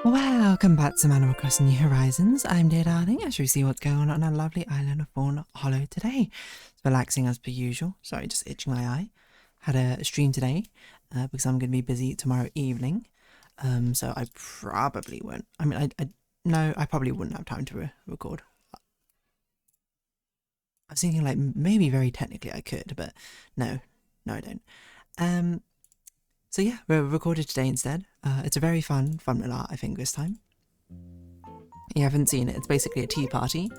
Welcome back to Animal Crossing New Horizons. I'm dear darling, as you see what's going on our lovely island of Fawnhallow today. It's relaxing as per usual. Sorry, just itching my eye. Had a stream today because I'm going to be busy tomorrow evening. So I probably won't. I mean, no, I probably wouldn't have time to record. I was thinking like maybe very technically I could, but no, I don't. So yeah, we're recorded today instead. It's a very fun little art, I think, this time. You haven't seen it, it's basically a tea party,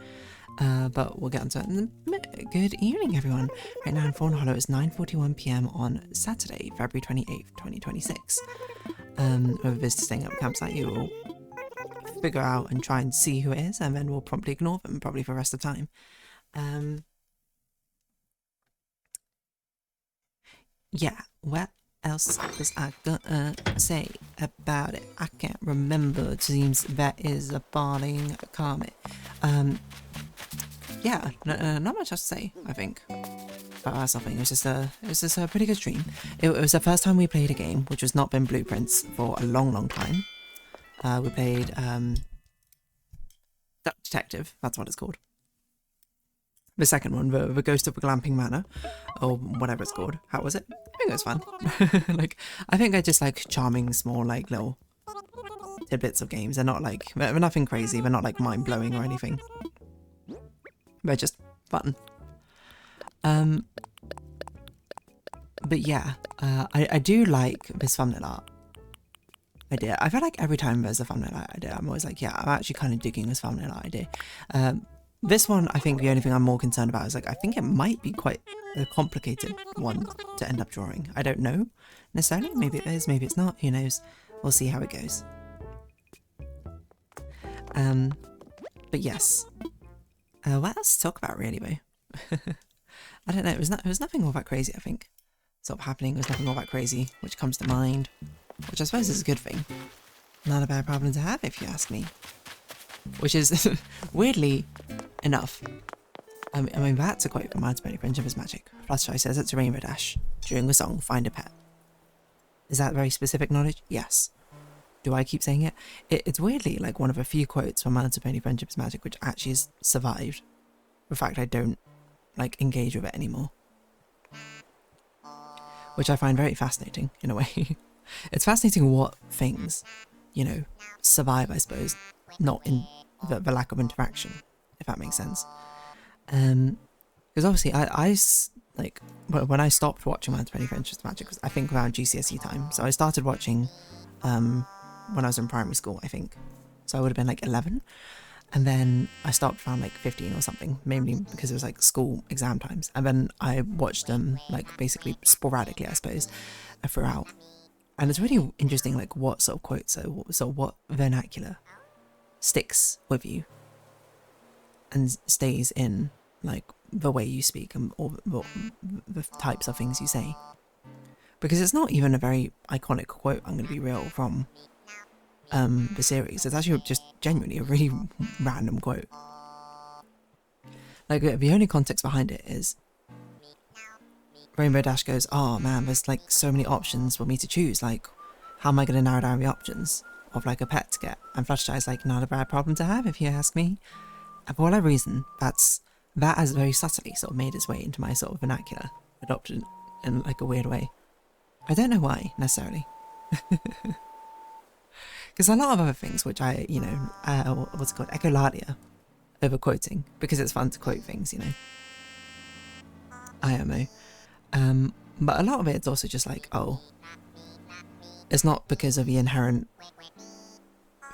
but we'll get onto it in a minute. Good evening, everyone. Right now in Fawnhallow, it's 9:41 PM on Saturday, February 28th, 2026. Whoever is staying at the campsite, you will figure out and try and see who it is, and then we'll promptly ignore them, probably for the rest of the time. Yeah, what else was I gonna say about it? I can't remember. It seems that is a falling comet. Yeah, not much else to say, I think. About something. It was just a pretty good stream. It was the first time we played a game which has not been Blueprints for a long time. We played Duck Detective, that's what it's called. The second one, the Ghost of a Glamping Manor, or whatever it's called. How was it? I think it was fun. Like, I think I just like charming, small, like little tidbits of games. They're not like, they're nothing crazy. They're not like mind blowing or anything. They're just fun. But yeah, I do like this thumbnail art idea. I feel like every time there's a thumbnail art idea, I'm always like, yeah, I'm actually kind of digging this thumbnail art idea. This one, I think the only thing I'm more concerned about is like, I think it might be quite a complicated one to end up drawing. I don't know necessarily. Maybe it is, maybe it's not. Who knows? We'll see how it goes. But yes. What else to talk about really though? I don't know. It was nothing all that crazy, I think. Sort of happening. There's nothing all that crazy, which comes to mind. Which I suppose is a good thing. Not a bad problem to have, if you ask me. Which is, weirdly enough, I mean, that's a quote from Mine's Bony Friendship is Magic. Fluttershy says it's a Rainbow Dash. During the song, find a pet. Is that very specific knowledge? Yes. Do I keep saying it? It's weirdly like one of a few quotes from Mine's Bony Friendship is Magic which actually has survived. The fact I don't, like, engage with it anymore. Which I find very fascinating, in a way. It's fascinating what things, you know, survive, I suppose. Not in the lack of interaction, if that makes sense. Because obviously I like when I stopped watching Mine's Bony Friendship is Magic was I think around GCSE time. So I started watching when I was in primary school, I think. So I would have been like 11, and then I stopped around like 15 or something, mainly because it was like school exam times. And then I watched them like basically sporadically, I suppose, throughout. And it's really interesting, like what sort of quotes, so what vernacular sticks with you and stays in like the way you speak and or the types of things you say, because it's not even a very iconic quote, I'm going to be real, from the series. It's actually just genuinely a really random quote. Like the only context behind it is Rainbow Dash goes, oh man, there's like so many options for me to choose, like how am I going to narrow down the options of like a pet to get? And Fluttershy is like, not a bad problem to have if you ask me. And for whatever reason, that has very subtly sort of made its way into my sort of vernacular, adopted in like a weird way. I don't know why necessarily. Because a lot of other things which I, you know, what's it called, echolalia, over quoting, because it's fun to quote things, you know. IMO. But a lot of it's also just like, oh, it's not because of the inherent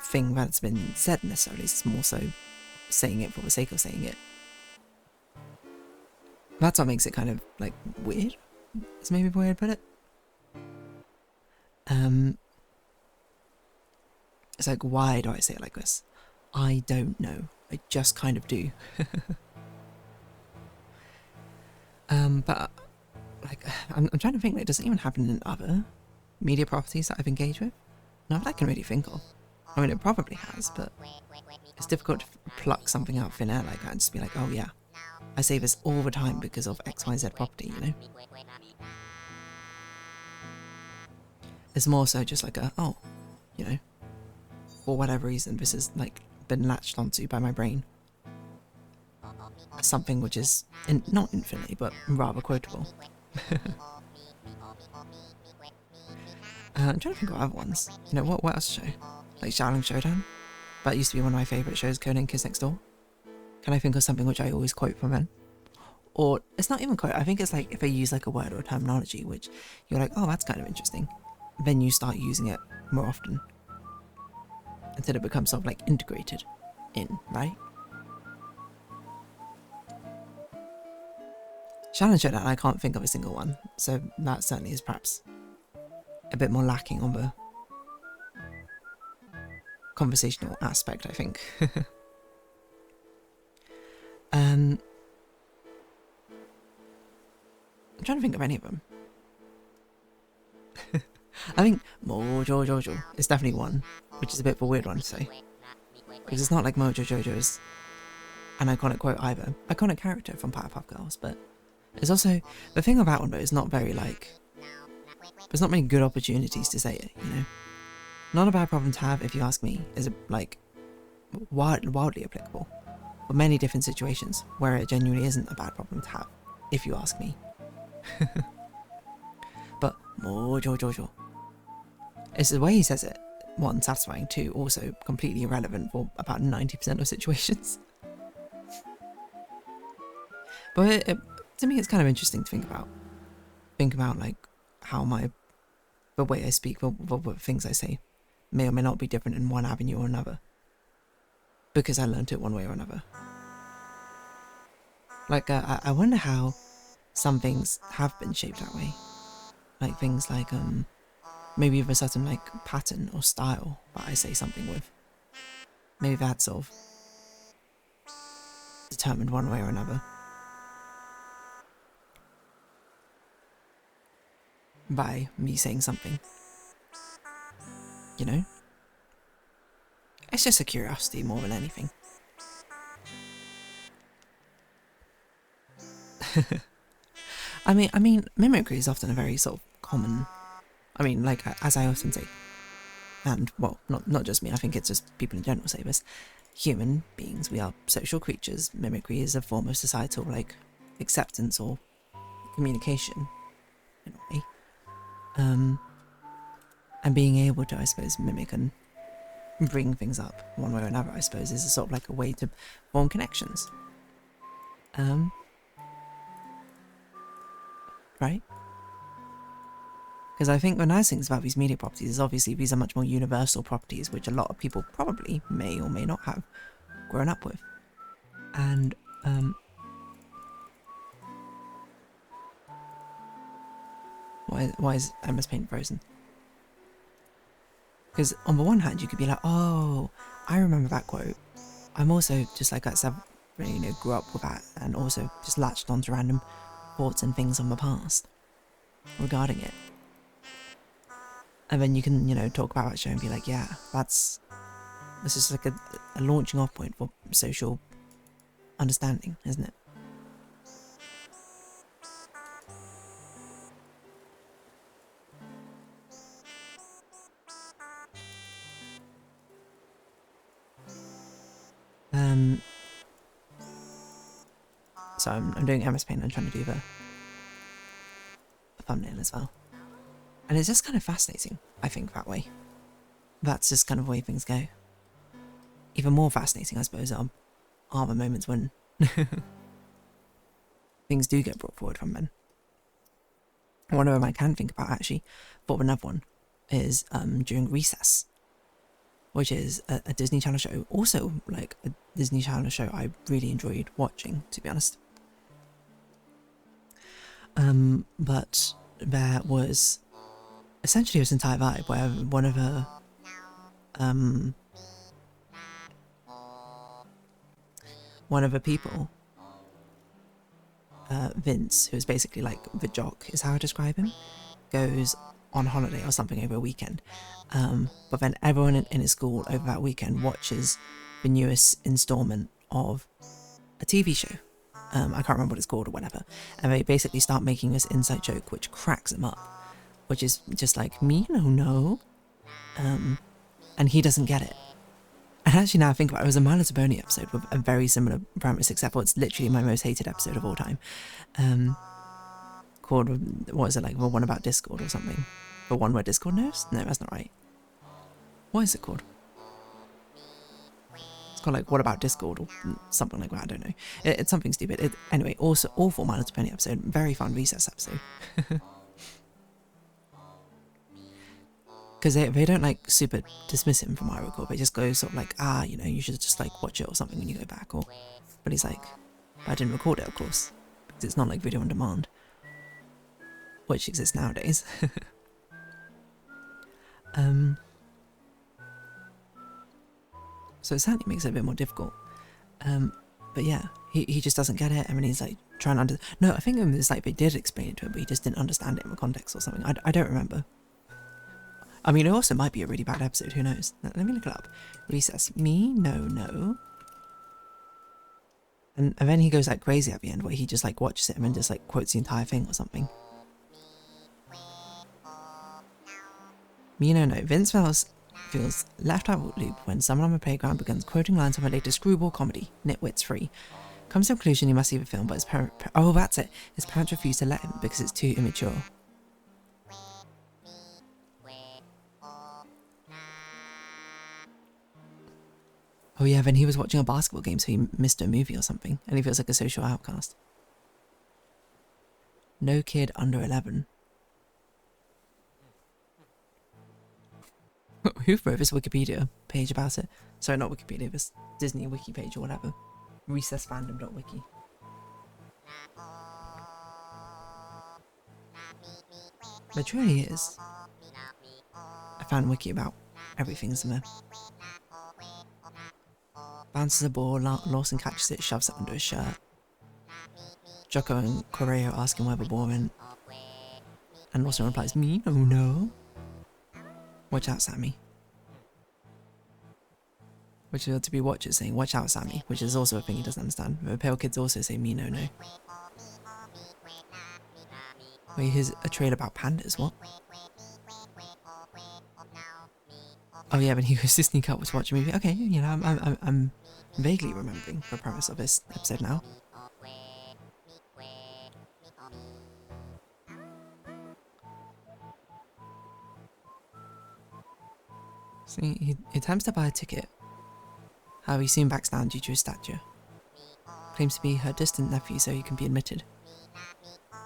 thing that's been said necessarily, it's more so saying it for the sake of saying it. That's what makes it kind of like weird. It's maybe the way I'd put it. It's like, why do I say it like this? I don't know. I just kind of do. But like, I'm trying to think, like, does it even happen in other media properties that I've engaged with? Not that I can really think of. I mean, it probably has, but it's difficult to pluck something out of thin air like that and just be like, oh yeah, I say this all the time because of XYZ property, you know? It's more so just like a, oh, you know, for whatever reason, this has like been latched onto by my brain as something which is not infinitely, but rather quotable. I'm trying to think of other ones. You know, what else to show? Like Shaolin Showdown? That used to be one of my favourite shows, Conan Kids Next Door. Can I think of something which I always quote from then? Or, it's not even quote, I think it's like if I use like a word or a terminology which you're like, oh, that's kind of interesting. Then you start using it more often. Until it becomes sort of like integrated in, right? Shaolin Showdown, I can't think of a single one. So that certainly is perhaps a bit more lacking on the conversational aspect, I think. I'm trying to think of any of them. I think Mojo Jojo is definitely one, which is a bit of a weird one to say. Because it's not like Mojo Jojo is an iconic quote either. Iconic character from Powerpuff Girls, but it's also, the thing about one though is not very like, there's not many good opportunities to say it, you know? Not a bad problem to have, if you ask me, is like wildly applicable for many different situations where it genuinely isn't a bad problem to have, if you ask me. But Mojo Jojo, it's the way he says it, one, satisfying, two, also completely irrelevant for about 90% of situations. But to me, it's kind of interesting to think about. Think about like how the way I speak, the things I say, may or may not be different in one avenue or another, because I learned it one way or another. Like I wonder how some things have been shaped that way. Like things like maybe of a certain like pattern or style that I say something with. Maybe that's sort of determined one way or another by me saying something. You know? It's just a curiosity more than anything. I mean, mimicry is often a very sort of common, I mean, like, as I often say, and, well, not just me, I think it's just people in general say this, human beings, we are social creatures. Mimicry is a form of societal, like, acceptance or communication, in a way. And being able to, I suppose, mimic and bring things up one way or another, I suppose, is a sort of like a way to form connections. Right? Because I think the nice things about these media properties is obviously these are much more universal properties, which a lot of people probably may or may not have grown up with. And, why is Emma's paint frozen? Because on the one hand, you could be like, oh, I remember that quote. I'm also just like that, you know, grew up with that and also just latched onto random thoughts and things from the past regarding it. And then you can, you know, talk about that show and be like, yeah, this is like a launching off point for social understanding, isn't it? So I'm doing MS Paint and trying to do the thumbnail as well. And it's just kind of fascinating, I think, that way. That's just kind of the way things go. Even more fascinating, I suppose, are the moments when things do get brought forward from men. One of them I can think about, actually, for another one, is during Recess, which is a Disney Channel show. Also, like, a Disney Channel show I really enjoyed watching, to be honest. But there was essentially this entire vibe where one of her people, Vince, who's basically like the jock is how I describe him, goes on holiday or something over a weekend, but then everyone in his school over that weekend watches the newest installment of a TV show. I can't remember what it's called or whatever, and they basically start making this inside joke which cracks him up, which is just like, me no, and he doesn't get it, And actually now I think about it, it was a My Little Pony episode with a very similar premise, except for it's literally my most hated episode of all time. Called, what is it, like the one about Discord or something? The one where Discord knows? No, that's not right. What is it called? It's called like, what about Discord or something like that, I don't know. It's something stupid. Anyway, also awful My Little Pony episode, very fun recess episode. Because they don't like super dismiss him from what I recall, they just go sort of like, you know, you should just like watch it or something when you go back, or, but he's like, I didn't record it, of course, because it's not like video on demand, which exists nowadays. So it certainly makes it a bit more difficult. But yeah, he just doesn't get it, and then he's like trying to no, I think it's like they did explain it to him, but he just didn't understand it in the context or something. I don't remember. I mean, it also might be a really bad episode, who knows? Let me look it up. Recess. Me? No. And then he goes like crazy at the end, where he just like watches it and then just like quotes the entire thing or something. Me? No. Vince feels left out of the loop when someone on the playground begins quoting lines from her latest screwball comedy, Nitwits Free. Comes to the conclusion he must see the film, but his parents... Oh, that's it. His parents refuse to let him because it's too immature. Oh yeah, then he was watching a basketball game, so he missed a movie or something, and he feels like a social outcast. No kid under 11. Who wrote this Wikipedia page about it? Sorry, not Wikipedia, this Disney wiki page or whatever. Recessfandom.wiki. There truly is. I found a wiki about everything, isn't there? Bounces a ball, Lawson catches it, shoves it under his shirt. Jocko and Correo ask him where the ball went. And Lawson replies, me? Oh no. Watch out, Sammy. Which is to be watchers saying, watch out, Sammy, which is also a thing he doesn't understand. The pale kids also say, me, no. Wait, here's a trail about pandas, what? Oh yeah, but he goes to sneak up to watch a movie. Okay, you know, I'm vaguely remembering the premise of this episode now. So he attempts to buy a ticket. However, he soon backs down due to his stature. Claims to be her distant nephew so he can be admitted.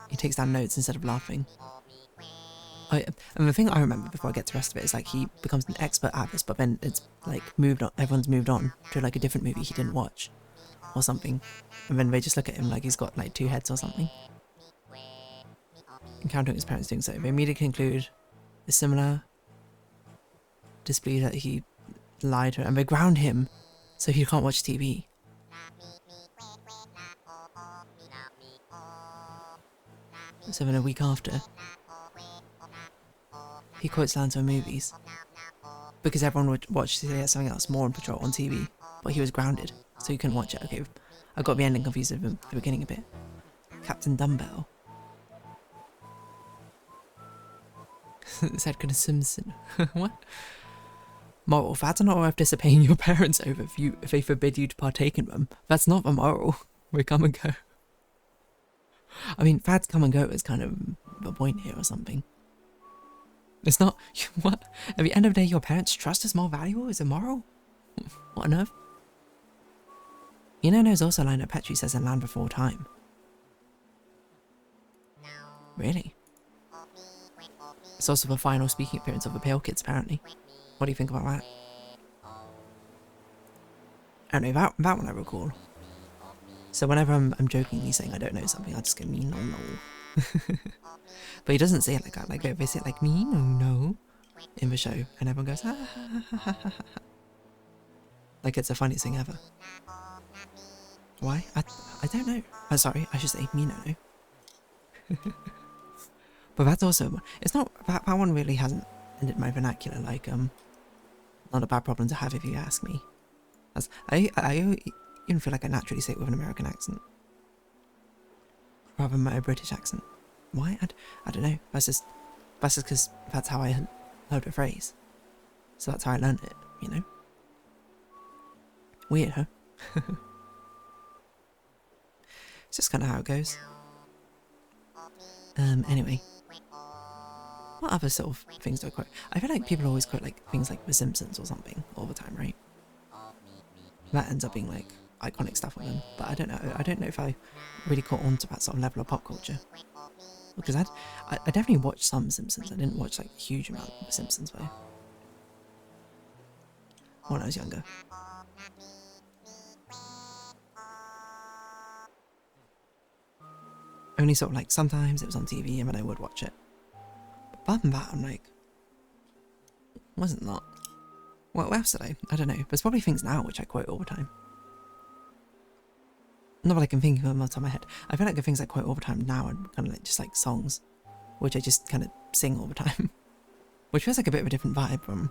He takes down notes instead of laughing. And the thing I remember before I get to the rest of it is like he becomes an expert at this, but then it's like moved on, everyone's moved on to like a different movie he didn't watch or something, and then they just look at him like he's got like two heads or something. Encountering his parents doing so, they immediately conclude a similar disbelief that he lied to her, and they ground him so he can't watch TV. So then a week after, he quotes lines from movies because everyone would watch something else, more on Patrol on TV, but he was grounded, so he couldn't watch it. Okay, I got the ending confused with the beginning a bit. Captain Dumbbell. Said Edgar Simpson. What? Moral: fads are not worth disobeying your parents over if they forbid you to partake in them. That's not the moral. They come and go. I mean, fads come and go is kind of the point here or something. It's not, what? At the end of the day, your parents' trust is more valuable? Is it moral? What on earth? You know, there's also a line that Petrie says in Land Before Time. Really? It's also the final speaking appearance of the Pale Kids, apparently. What do you think about that? I don't know, that one I recall. So whenever I'm jokingly saying I don't know something, I just go, me, no. But he doesn't say it like that. Like they say it like, me, no, in the show, and everyone goes, ha ha ha ha ha. Like it's the funniest thing ever. Why? I don't know. Oh, sorry, I should say me, no. But that's also, it's not, that one really hasn't ended my vernacular, like, not a bad problem to have if you ask me. I even feel like I naturally say it with an American accent, rather than my British accent. Why? I don't know. That's just because that's how I heard the phrase. So that's how I learned it, you know? Weird, huh? It's just kind of how it goes. Anyway. What other sort of things do I quote? I feel like people always quote like things like The Simpsons or something all the time, right? That ends up being like iconic stuff on them. But I don't know. I don't know if I really caught on to that sort of level of pop culture. Because I definitely watched some Simpsons. I didn't watch like a huge amount of The Simpsons though. When I was younger. Only sort of like sometimes it was on TV and then I would watch it. But other than that, I'm like, wasn't that? What else did I? I don't know. There's probably things now which I quote all the time. Not that I can think of them off the top of my head. I feel like the things I quote all the time now are kind of like just like songs, which I just kind of sing all the time. Which feels like a bit of a different vibe from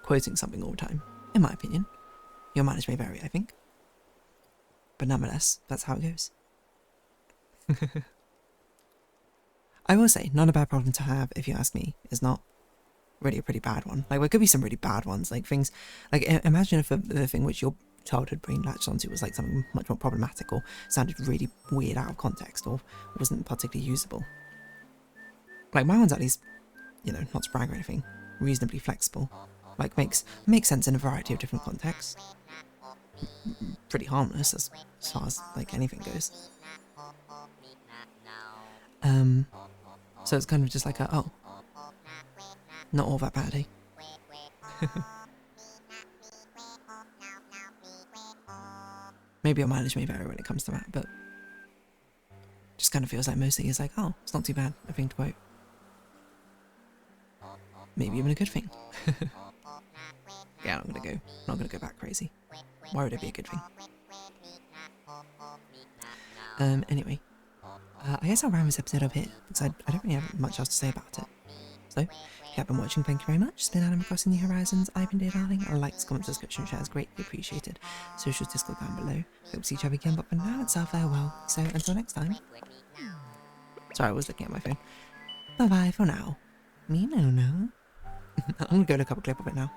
quoting something all the time, in my opinion. Your mileage may vary, I think. But nonetheless, that's how it goes. I will say, not a bad problem to have, if you ask me. It's not really a pretty bad one. Like, there could be some really bad ones, like things, like, imagine if the thing which your childhood brain latched onto was like something much more problematic or sounded really weird out of context or wasn't particularly usable. Like, my one's at least, you know, not to brag or anything, reasonably flexible. Like, makes sense in a variety of different contexts. Pretty harmless as far as, like, anything goes. So it's kind of just like oh, not all that bad, eh? Maybe your mileage may vary when it comes to that, but just kind of feels like mostly it's like, oh, it's not too bad a thing to quote. Maybe even a good thing. Yeah, I'm not gonna go back crazy. Why would it be a good thing? Anyway. I guess I'll round this episode up here, because I don't really have much else to say about it. So, if you have been watching, thank you very much. It's been Adam Crossing the Horizons. I've been Dear Darling. Likes, comments, subscription, shares, greatly appreciated. Socials, Discord down below. Hope to see each other again, but for now, it's our farewell. So, until next time. Sorry, I was looking at my phone. Bye-bye for now. Me no. I'm gonna go look up a clip of it now.